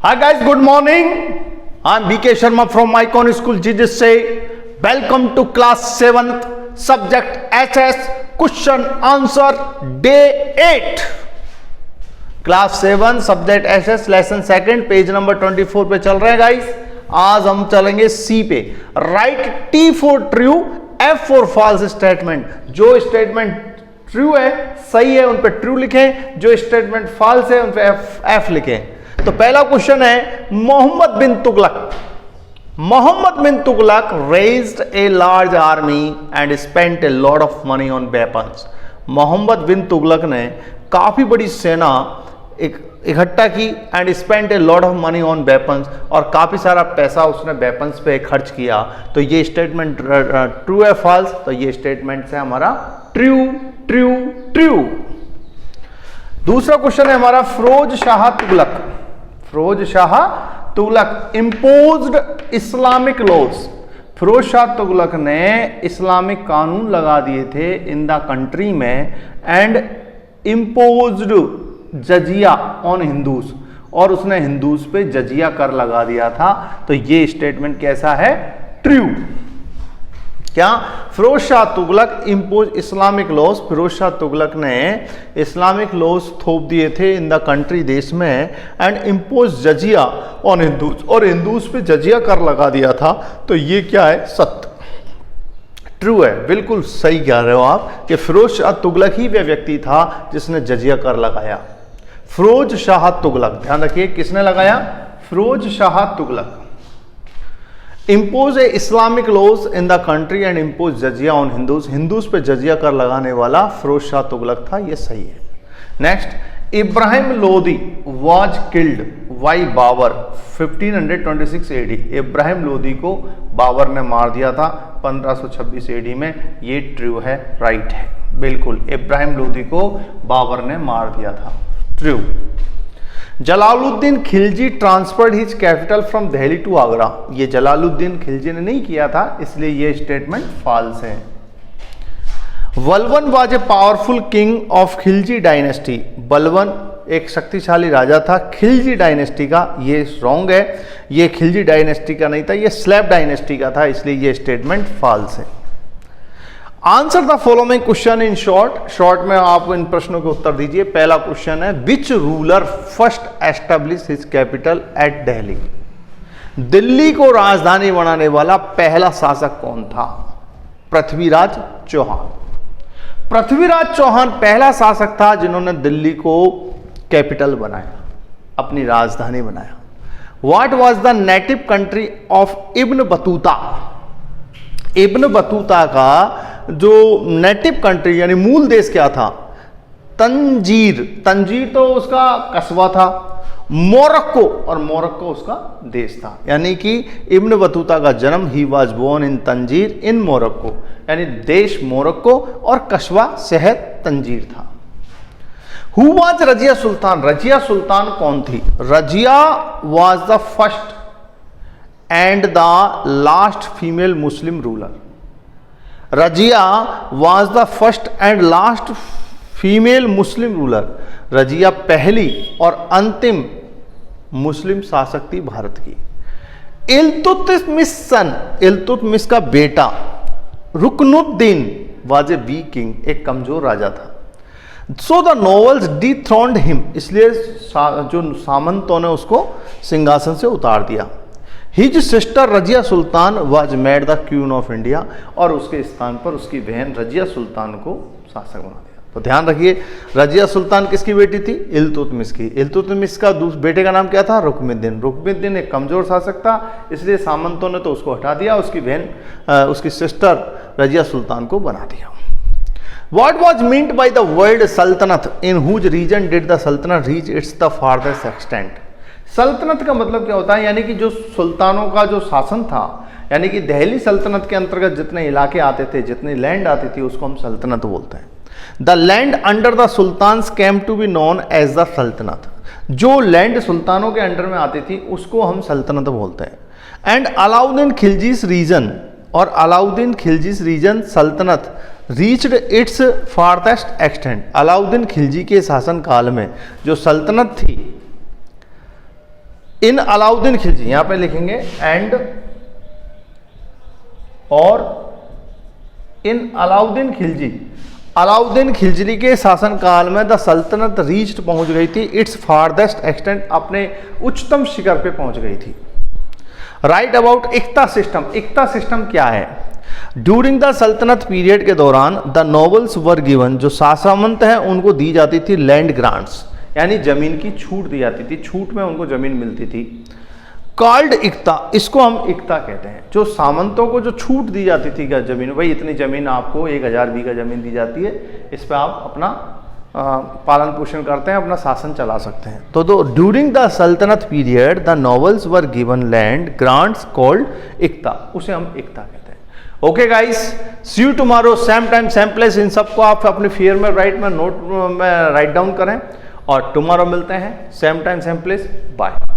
Hi guys, good morning. I'm BK Sharma from Icon School GJSA. Welcome to class 7th, subject SS, question answer day 8. Class 7 subject SS lesson second page number 24 पे चल रहे हैं guys. आज हम चलेंगे C पे. Right T for true, F for false statement. जो statement true है, सही है, उन पे ट्रू लिखें. जो स्टेटमेंट फॉल्स है उन पे एफ लिखें. तो पहला क्वेश्चन है, Mohammad bin Tughlaq. Mohammad bin Tughlaq raised a large army and spent a lot of money on weapons. Mohammad bin Tughlaq ने काफी बड़ी सेना इकट्ठा की and spent a lot of money on weapons, और काफी सारा पैसा उसने वेपन्स पे खर्च किया. तो ये स्टेटमेंट ट्रू है फॉल्स? तो ये स्टेटमेंट से हमारा ट्रू ट्रू ट्रू. दूसरा क्वेश्चन है हमारा, Firoz Shah Tughlaq. Firoz Shah Tughlaq imposed Islamic laws. Firoz Shah Tughlaq ने इस्लामिक कानून लगा दिए थे इन द कंट्री में and imposed jizya on Hindus, और उसने हिंदूज पे जजिया कर लगा दिया था. तो ये स्टेटमेंट कैसा है? ट्रू. क्या? Firoz Shah Tughlaq impose Islamic laws. Firoz Shah Tughlaq ने इस्लामिक लॉज थोप दिए थे इन द कंट्री, देश में, and impose jizya on Hindus, और हिंदूज पे जजिया कर लगा दिया था. तो ये क्या है? सत्य, ट्रू है. बिल्कुल सही कह रहे हो आप कि फिरोज शाह तुगलक ही वह व्यक्ति था जिसने जजिया कर लगाया. फिरोज शाह तुगलक, ध्यान रखिए, किसने लगाया? Firoz Shah Tughlaq. Impose a Islamic laws in the country and impose jizya on Hindus. Hindus पे जजिया कर लगाने वाला फिरोज शाह तुगलक था. ये सही है. Next, Ibrahim Lodi was killed by Babur 1526 AD. Ibrahim Lodi को बाबर ने मार दिया था 1526 एडी में. ये ट्रू है, राइट है, बिल्कुल. इब्राहिम लोदी को बाबर ने मार दिया था. True. Jalaluddin Khilji transferred his capital from Delhi to Agra. ये जलालुद्दीन खिलजी ने नहीं किया था, इसलिए ये स्टेटमेंट फॉल्स है. बलवन was a powerful king of Khilji dynasty. बलवन एक शक्तिशाली राजा था खिलजी डायनेस्टी का. ये रॉन्ग है, ये खिलजी डायनेस्टी का नहीं था, ये स्लैब डायनेस्टी का था, इसलिए ये स्टेटमेंट फॉल्स है. Answer the following question in short. Short में आप इन प्रश्नों के उत्तर दीजिए. पहला क्वेश्चन है, which ruler first establish his capital eight Delhi. Delhi को राजधानी बनाने वाला पहला शासक कौन था? पृथ्वीराज चौहान. पृथ्वीराज चौहान पहला शासक था जिन्होंने दिल्ली को कैपिटल बनाया, अपनी राजधानी बनाया. What was the native country of Ibn Battuta. Ibn Battuta का जो नेटिव कंट्री यानी मूल देश क्या था? तंजीर. तंजीर तो उसका कस्बा था. मोरक्को, और मोरक्को उसका देश था. यानी कि इब्न बतूता का जन्म, he was born in Tangier in Morocco, यानी देश मोरक्को और कस्बा शहर तंजीर था. Who was Razia Sultan. रजिया सुल्तान कौन थी? Razia was the first and the last female Muslim ruler. Razia was the first and last female Muslim ruler. Razia पहली और अंतिम मुस्लिम शासक थी भारत की. इल्तुतमिश सन, इल्तुतमिश का बेटा Ruknuddin was a weak king, एक कमजोर राजा था. So the nobles dethroned him, इसलिए जो सामंतों ने उसको सिंहासन से उतार दिया. His sister Razia Sultan was made the queen of India, और उसके स्थान पर उसकी बहन रजिया सुल्तान को शासक बना दिया. तो ध्यान रखिए, रजिया सुल्तान किसकी बेटी थी? इल्तुतमिश की. इल्तुतमिश का बेटे का नाम क्या था? रुकनुद्दीन. रुकनुद्दीन एक कमजोर शासक था, इसलिए सामंतों ने तो उसको हटा दिया, उसकी बहन उसकी सिस्टर रजिया सुल्तान को बना दिया. What was meant by the word सल्तनत? In whose region did the sultanate reach its the farthest extent? सल्तनत का मतलब क्या होता है? यानी कि जो सुल्तानों का जो शासन था, यानी कि दिल्ली सल्तनत के अंतर्गत जितने इलाके आते थे, जितनी लैंड आती थी, उसको हम सल्तनत बोलते हैं. The land under the sultans came to be known as the saltanat. जो लैंड सुल्तानों के अंडर में आती थी उसको हम सल्तनत बोलते हैं. एंड अलाउद्दीन खिलजीस रीजन, और अलाउद्दीन खिलजीस रीजन सल्तनत reached its farthest extent. Alauddin Khilji के शासन काल में जो सल्तनत थी इन अलाउद्दीन खिलजी, यहां पे लिखेंगे एंड और इन अलाउद्दीन खिलजी, अलाउद्दीन खिलजी के शासनकाल में द सल्तनत रीच्ड पहुंच गई थी इट्स फारदेस्ट एक्सटेंट, अपने उच्चतम शिखर पे पहुंच गई थी। राइट अबाउट इक्ता सिस्टम, इक्ता सिस्टम क्या है? ड्यूरिंग द सल्तनत पीरियड के दौरान द नोबल्स वर गिवन, जो सामंत हैं उनको दी जाती थी लैंड ग्रांट्स, यानी जमीन की छूट दी जाती थी, छूट में उनको जमीन मिलती थी। कॉल्ड इक्ता, इसको हम इक्ता कहते हैं। जो सामंतों को जो छूट दी जाती थी क्या जमीन, भाई इतनी जमीन आपको 1000 बीघा जमीन दी जाती है, इस पर आप अपना पालन पोषण करते हैं, अपना शासन चला सकते हैं। तो ड्यूरिंग द सल्तनत period the nobles were given land grants called iqta, उसे हम इक्ता कहते हैं। Okay guys, see you tomorrow same time same place. इन सबको आप अपने फेयर में नोट में राइट डाउन करें और टुमारो मिलते हैं same time same place. Bye.